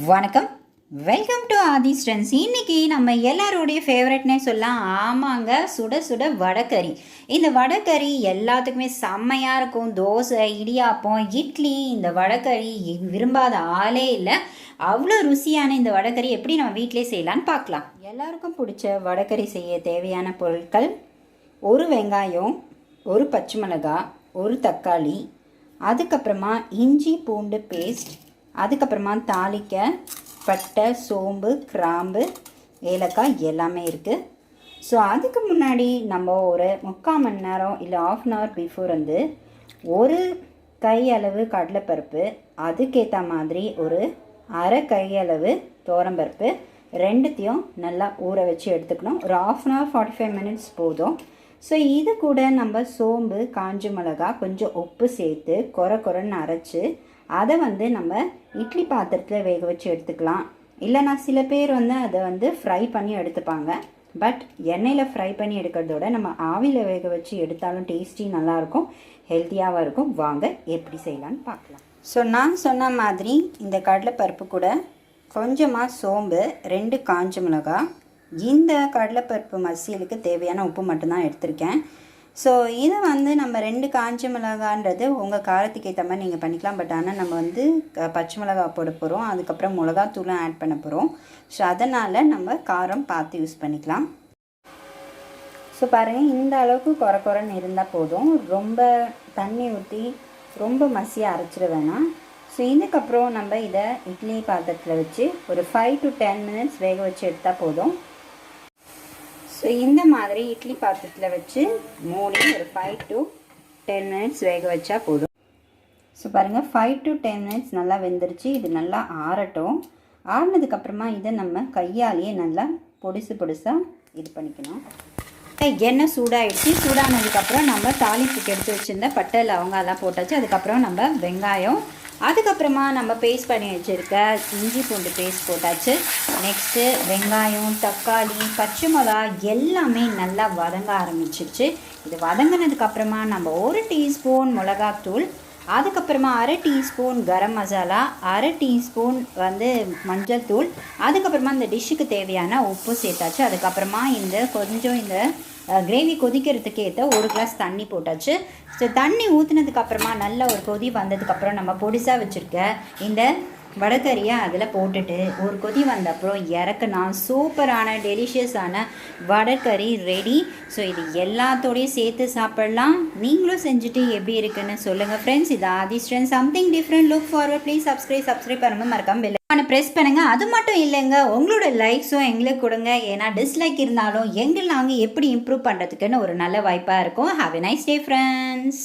வணக்கம், welcome to Aadhi strength. இன்றைக்கி நம்ம எல்லாரோடைய ஃபேவரட்னே சொல்லலாம். ஆமாங்க, சுட சுட வடகறி. இந்த வடகறி எல்லாத்துக்குமே செம்மையாக இருக்கும். தோசை, இடியாப்பம், இட்லி, இந்த வடகறி விரும்பாத ஆளே இல்லை. அவ்வளோ ருசியான இந்த வடகறி எப்படி நம்ம வீட்டிலே செய்யலான்னு பார்க்கலாம். எல்லாருக்கும் பிடிச்ச வடகறி செய்ய தேவையான பொருட்கள்: ஒரு வெங்காயம், ஒரு பச்சை மிளகாய், ஒரு தக்காளி, அதுக்கப்புறமா இஞ்சி பூண்டு பேஸ்ட், அதுக்கப்புறமா தாளிக்க பட்டை, சோம்பு, கிராம்பு, ஏலக்காய் எல்லாமே இருக்குது. ஸோ அதுக்கு முன்னாடி நம்ம ஒரு 3/4 மணி நேரம் இல்லை 1/2 hour பிஃபோர் ஒரு கையளவு கடலைப்பருப்பு, அதுக்கேற்ற மாதிரி ஒரு அரை கையளவு துவரம்பருப்பு, ரெண்டுத்தையும் நல்லா ஊற வச்சு எடுத்துக்கணும். ஒரு 1/2 hour 45 minutes போதும். ஸோ இது கூட நம்ம சோம்பு, காஞ்ச மிளகா, கொஞ்சம் உப்பு சேர்த்து கொரன்னு அரைச்சி அதை நம்ம இட்லி பாத்திரத்தில் வேக வச்சு எடுத்துக்கலாம். இல்லைனா சில பேர் அதை ஃப்ரை பண்ணி எடுத்துப்பாங்க. பட் எண்ணெயில் ஃப்ரை பண்ணி எடுக்கிறதோட நம்ம ஆவியில் வேக வச்சு எடுத்தாலும் டேஸ்டி நல்லாயிருக்கும், ஹெல்த்தியாகவும் இருக்கும். வாங்க எப்படி செய்யலான்னு பார்க்கலாம். ஸோ நான் சொன்ன மாதிரி இந்த கடலைப்பருப்பு கூட கொஞ்சமாக சோம்பு, 2 காஞ்ச மிளகா, இந்த கடலைப்பருப்பு மசியலுக்கு தேவையான உப்பு மட்டும்தான் எடுத்திருக்கேன். ஸோ இதை நம்ம 2 காஞ்ச மிளகான்றது உங்கள் காரத்துக்கு ஏற்ற மாதிரி நீங்கள் பண்ணிக்கலாம். பட் ஆனால் நம்ம பச்சை மிளகா போட போகிறோம், அதுக்கப்புறம் மிளகாத்தூளும் ஆட் பண்ண போகிறோம். ஸோ அதனால் நம்ம காரம் பார்த்து யூஸ் பண்ணிக்கலாம். ஸோ பாருங்கள், இந்த அளவுக்கு கொரன்னு இருந்தால் போதும். ரொம்ப தண்ணி ஊற்றி ரொம்ப மசியாக அரைச்சிட வேணாம். ஸோ இதுக்கப்புறம் நம்ம இதை இட்லி பாத்திரத்தில் வச்சு ஒரு 5 to 10 minutes வேக வச்சு எடுத்தால் போதும். ஸோ இந்த மாதிரி இட்லி பாத்திரத்தில் வச்சு மூடி ஒரு 5 to 10 minutes வேக வச்சா போதும். ஸோ பாருங்கள், 5 to 10 minutes நல்லா வெந்துருச்சு. இது நல்லா ஆறட்டும். ஆறினதுக்கப்புறமா இதை நம்ம கையாலேயே நல்லா பொடிசாக இது பண்ணிக்கணும். எண்ணெய் சூடாகிடுச்சு. சூடானதுக்கப்புறம் நம்ம தாளிப்புக்கு எடுத்து வச்சுருந்த பட்டை, லவங்காலாம் போட்டாச்சு. அதுக்கப்புறம் நம்ம வெங்காயம், அதுக்கப்புறமா நம்ம பேஸ்ட் பண்ணி வச்சுருக்க இஞ்சி பூண்டு பேஸ்ட் போட்டாச்சு. நெக்ஸ்ட்டு வெங்காயம், தக்காளி, பச்சை மிளகா எல்லாமே நல்லா வதங்க ஆரம்பிச்சிருச்சு. இது வதங்கினதுக்கப்புறமா நம்ம 1 டீஸ்பூன் மிளகாத்தூள், அதுக்கப்புறமா அரை டீஸ்பூன் கரம் மசாலா, அரை டீஸ்பூன் மஞ்சள் தூள், அதுக்கப்புறமா இந்த டிஷ்ஷுக்கு தேவையான உப்பு சேர்த்தாச்சு. அதுக்கப்புறமா கொஞ்சம் இந்த கிரேவி கொதிக்கிறதுக்கு ஏற்ற 1 glass தண்ணி போட்டாச்சு. ஸோ தண்ணி ஊற்றினதுக்கப்புறமா நல்ல ஒரு கொதி வந்ததுக்கப்புறம் நம்ம பொடிசாக வச்சுருக்க இந்த வடகறியை அதில் போட்டுட்டு ஒரு கொதி வந்தப்புறம் இறக்குனா சூப்பரான டெலிஷியஸான வடகறி ரெடி. ஸோ இது எல்லாத்தோடையும் சேர்த்து சாப்பிட்லாம். நீங்களும் செஞ்சுட்டு எப்படி இருக்குன்னு சொல்லுங்கள் ஃப்ரெண்ட்ஸ். இது Aadhi strength, something different. Look forward. Please subscribe பண்ணும்போது மறக்காம பெல் ப்ரெஸ் பண்ணுங்கள். அது மட்டும் இல்லைங்க, உங்களோட லைக்ஸும் எங்களுக்கு கொடுங்க. ஏன்னா டிஸ்லைக் இருந்தாலும் நாங்கள் எப்படி இம்ப்ரூவ் பண்ணுறதுக்குன்னு ஒரு நல்ல வாய்ப்பாக இருக்கும். Have a nice day friends.